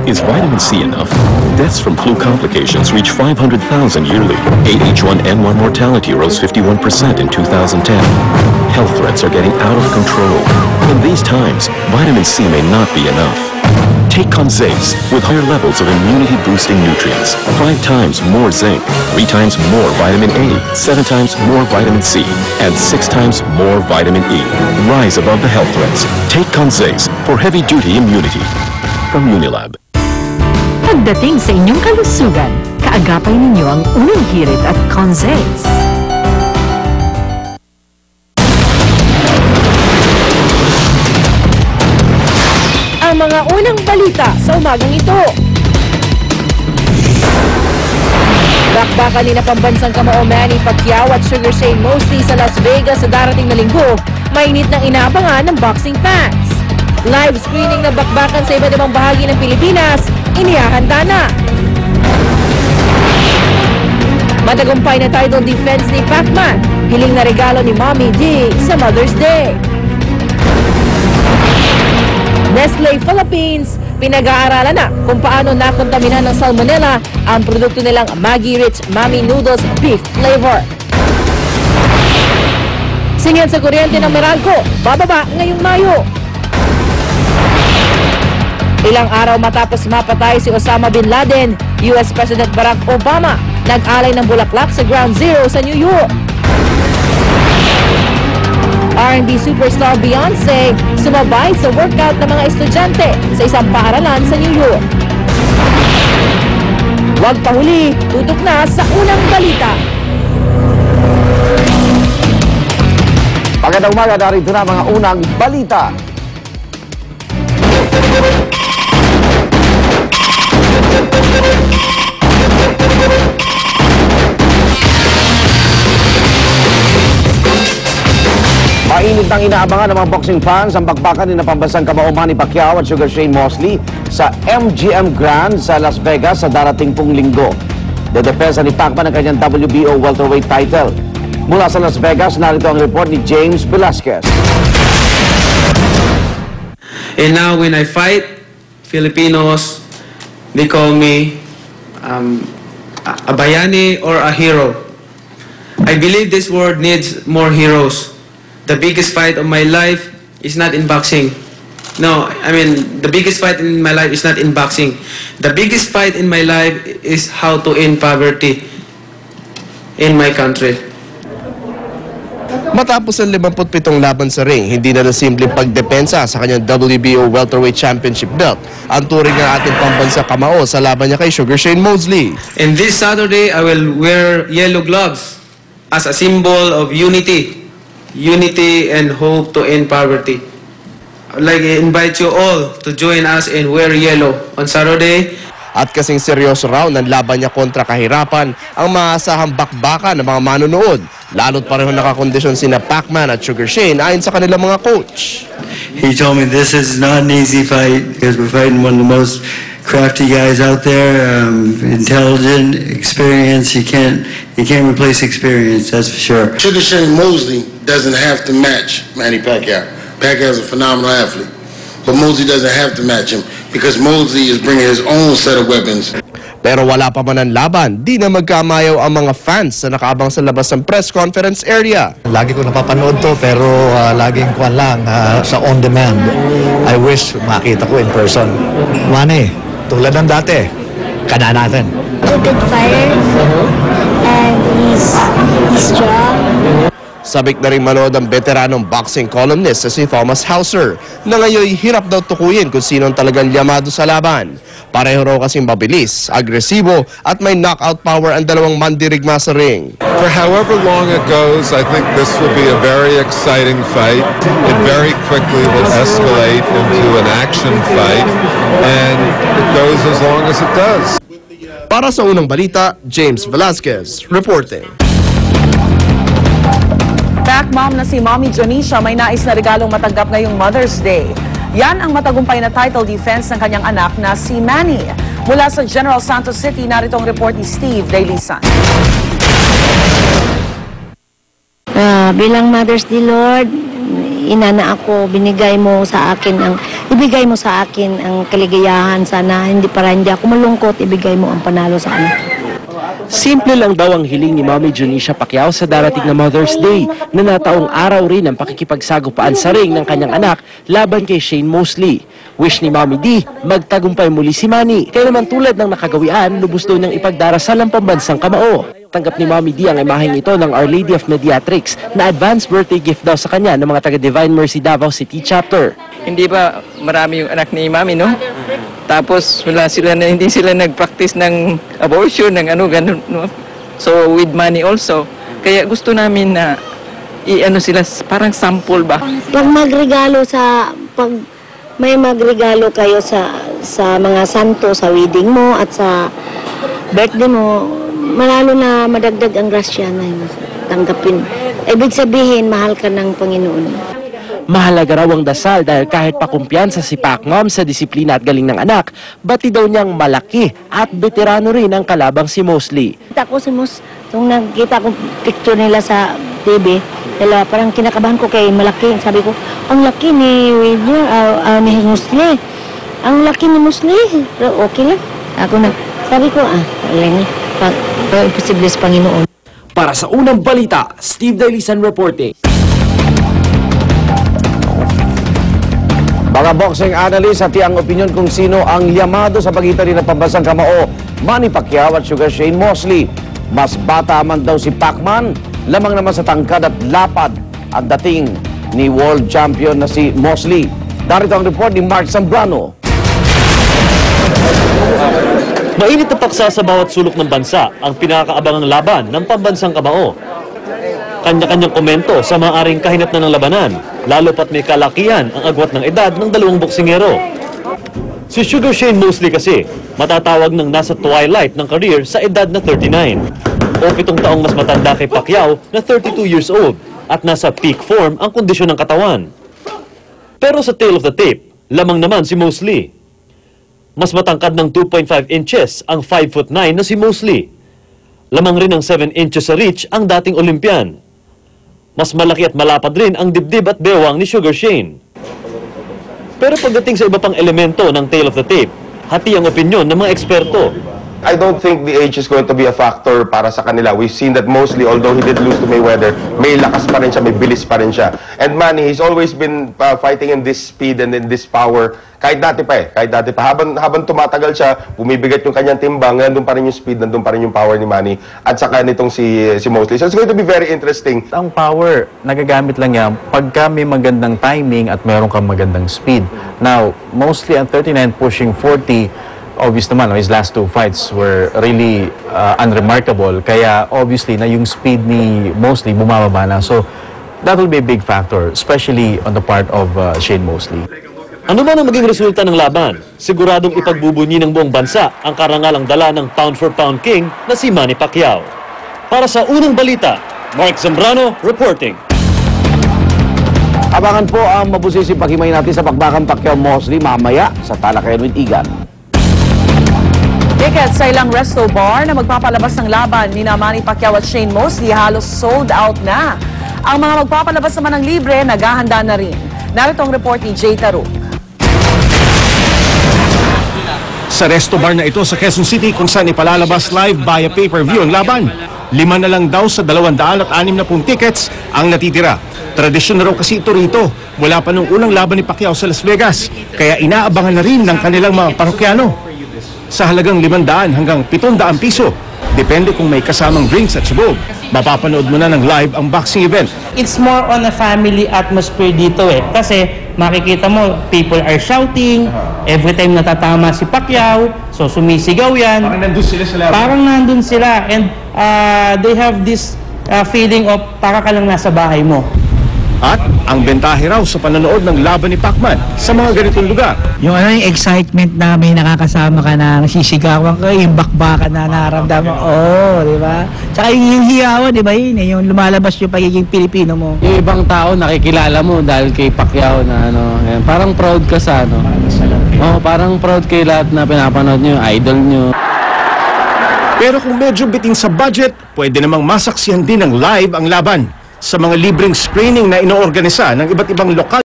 Is vitamin C enough? Deaths from flu complications reach 500,000 yearly. AH1N1 mortality rose 51% in 2010. Health threats are getting out of control. In these times, vitamin C may not be enough. Take Conzace with higher levels of immunity-boosting nutrients. 5 times more zinc, 3 times more vitamin A, 7 times more vitamin C, and 6 times more vitamin E. Rise above the health threats. Take Conzace for heavy-duty immunity. From Unilab. Pagdating sa inyong kalusugan, kaagapay ninyo ang unang hirit at Conzace. Ang mga unang balita sa umagang ito. Bakbakan ni na pambansang kamao Manny Pacquiao at Sugar Shane Mosley sa Las Vegas sa darating na linggo. Mainit ng inaabangan ng boxing fans. Live screening ng bakbakan sa iba't ibang bahagi ng Pilipinas, inihahanda na. Matagumpay na title defense ni Pacman, hiling na regalo ni Mommy D sa Mother's Day. Nestle Philippines, pinag-aaralan na kung paano nakontamina ng salmonella ang produkto nilang Maggi Rich Mami Noodles Beef Flavor. Singil sa kuryente ng Meralco, bababa ngayong Mayo. Ilang araw matapos mapatay si Osama Bin Laden, US President Barack Obama nag-alay ng bulaklak sa Ground Zero sa New York. R&B superstar Beyonce sumabay sa workout ng mga estudyante sa isang paaralan sa New York. Huwag pahuli, tutok na sa unang balita. Magandang umaga, narito na mga unang balita. Mainit nang inaabangan ng mga boxing fans ang bakbakan ni na pambansang kamao Manny Pacquiao at Sugar Shane Mosley sa MGM Grand sa Las Vegas sa darating pong linggo. Dedepensa ni Pacman ang kanyang WBO welterweight title. Mula sa Las Vegas, narito ang report ni James Velasquez. And now when I fight, Filipinos, they call me a bayani or a hero. I believe this world needs more heroes. The biggest fight of my life is not in boxing. No, I mean, the biggest fight in my life is not in boxing. The biggest fight in my life is how to end poverty in my country. Matapos ang 57 laban sa ring, hindi na simpleng pagdepensa sa kanyang WBO welterweight championship belt ang turing ng ating pambansa kamao sa laban niya kay Sugar Shane Mosley. And this Saturday, I will wear yellow gloves as a symbol of unity. Unity and hope to end poverty. I'd like to invite you all to join us and wear yellow on Saturday. At kasing seryoso raw ng laban niya kontra kahirapan ang maasahang bakbakan ng mga manonood. Lalo't pareho nakakondisyon sina Pacman at Sugar Shane ayon sa kanilang mga coach. He told me this is not an easy fight because we're fighting one of the most crafty guys out there, intelligent, experience. You can't replace experience, that's for sure. Sugar Shane Mosley doesn't have to match Manny Pacquiao. Pacquiao's a phenomenal athlete, but Mosley doesn't have to match him because Mosley is bringing his own set of weapons. Pero wala pa man ang laban, di na magkamayaw ang mga fans na nakaabang sa labas ng press conference area. Lagi ko napapanood to pero laging kuwan lang sa on-demand. I wish makita ko in person. Manny, tulad ng dati, kada natin. Good fighter and he's strong. Sabik na rin manood ang veteranong boxing columnist na si Thomas Hauser na ngayon hirap daw tukuyin kung sino ang talagang yamado sa laban. Pareho raw kasing mabilis, agresibo at may knockout power ang dalawang mandirigma sa ring. For however long it goes, I think this will be a very exciting fight. It very quickly will escalate into an action fight and it goes as long as it does. Para sa unang balita, James Velasquez reporting. Back mom na si Mommy Jonisha may nais na regalong matanggap ngayong Mother's Day. Yan ang matagumpay na title defense ng kanyang anak na si Manny. Mula sa General Santos City, narito ang report ni Steve Dailisan. Bilang Mother's Day, Lord, inana ako, binigay mo sa akin ang ibigay mo sa akin ang kaligayahan. Sana hindi ako malungkot, ibigay mo ang panalo sa akin. Simple lang daw ang hiling ni Mommy Junisha Pacquiao sa darating na Mother's Day na nataong araw rin ang pakikipagsagupaan sa ring ng kanyang anak laban kay Shane Mosley. Wish ni Mommy D, magtagumpay muli si Manny. Kaya naman tulad ng nakagawian, lubos daw niyang ipagdarasal ang pambansang kamao. Tanggap ni Mommy D ang imaheng ito ng Our Lady of Mediatrix na advance birthday gift daw sa kanya ng mga taga Divine Mercy Davao City Chapter. Hindi ba marami yung anak ni Mami, no? Tapos hindi sila nag-practice ng abortion, ng ganun, no? So with Manny also. Kaya gusto namin na sila parang sample ba? Pag may magregalo kayo sa mga santo sa wedding mo at sa birthday mo, malalo na madagdag ang grasya na yun, tanggapin. Ibig sabihin, mahal ka ng Panginoon. Mahalaga raw ang dasal dahil kahit pakumpiyansa si Pacmam sa disiplina at galing ng anak, bati daw niyang malaki at veterano rin ang kalabang si Mosley. Nakita ko si nung nakita ko picture nila sa TV, parang kinakabahan ko kay malaki. Sabi ko, ang laki ni Mosley. Ang laki ni Mosley. Pero okay lang. Sabi ko, imposible sa Panginoon. Para sa unang balita, Steve Dailisan reporting. Mga boxing analyst at ang opinion kung sino ang yamado sa pagitan ng pambansang kamao, Manny Pacquiao at Sugar Shane Mosley. Mas bata man daw si Pacman, lamang naman sa tangkad at lapad ang dating ni world champion na si Mosley. Darito ang report ni Mark Zambrano. Mainit na paksa sa bawat sulok ng bansa ang pinakaabangang laban ng pambansang kamao. Kanya-kanyang komento sa maaring kahinat na ng labanan, lalo pat may kalakihan ang agwat ng edad ng dalawang boksingero. Si Sugar Shane Mosley kasi, matatawag ng nasa twilight ng career sa edad na 39. O 7 taong mas matanda kay Pacquiao na 32 years old at nasa peak form ang kondisyon ng katawan. Pero sa tail of the tape, lamang naman si Mosley. Mas matangkad ng 2.5 inches ang 5'9" na si Mosley. Lamang rin ng 7 inches sa reach ang dating Olympian. Mas malaki at malapad rin ang dibdib at bewang ni Sugar Shane. Pero pagdating sa iba pang elemento ng tail of the tape, hati ang opinyon ng mga eksperto. I don't think the age is going to be a factor para sa kanila. We've seen that Mosley, although he did lose to Mayweather, may lakas pa rin siya, may bilis pa rin siya. And Manny, he's always been fighting in this speed and in this power. Kahit dati pa Habang tumatagal siya, bumibigat yung kanyang timbang, nandun pa rin yung speed, nandun pa rin yung power ni Manny. At saka nitong si Mosley. So it's going to be very interesting. Ang power, nagagamit lang yan pagka may magandang timing at meron kang magandang speed. Now, Mosley ang 39 pushing 40, obvious naman, his last 2 fights were really unremarkable. Kaya obviously na yung speed ni Mosley bumababa na. So that will be a big factor, especially on the part of Shane Mosley. Ano man ang maging resulta ng laban, siguradong ipagbubunyi ng buong bansa ang karangalang dala ng pound-for-pound king na si Manny Pacquiao. Para sa unang balita, Mark Zambrano reporting. Abangan po ang mabusisi paghimay natin sa bakbakan Pacquiao Mosley mamaya sa Talakayan with Igan. Tickets sa ilang resto bar na magpapalabas ng laban ni Manny Pacquiao at Shane Mosley halos sold out na. Ang mga magpapalabas naman ng libre, naghahanda na rin. Narito ang report ni Jay Taruk. Sa resto bar na ito sa Quezon City kung saan ipalalabas live via pay-per-view ang laban. 5 na lang daw sa 260 tickets ang natitira. Tradisyon na raw kasi ito rito. Wala pa nung unang laban ni Pacquiao sa Las Vegas. Kaya inaabangan na rin ng kanilang mga parokyano. Sa halagang 500 hanggang 700 piso. Depende kung may kasamang drinks at sabog. Mapapanood mo na ng live ang boxing event. It's more on a family atmosphere dito Kasi makikita mo, people are shouting. Every time natatama si Pacquiao, so sumisigaw yan. Parang nandun sila sa laban. Parang nandun sila. And they have this feeling of para ka lang nasa bahay mo. At ang bentahe raw sa panonood ng laban ni Pacman sa mga ganitong lugar. Yung yung excitement na may nakakasama ka na nasisigawan ka, yung bakbakan na nararamdaman. Di ba? Tsaka yung hiyawan, di ba yun? Yung lumalabas yung pagiging Pilipino mo. Yung ibang tao nakikilala mo dahil kay Pacquiao na parang proud ka sa parang proud kay lahat na pinapanood nyo, idol nyo. Pero kung medyo bitin sa budget, pwede namang masaksihan din ng live ang laban sa mga libreng screening na inoorganisa ng iba't ibang lokal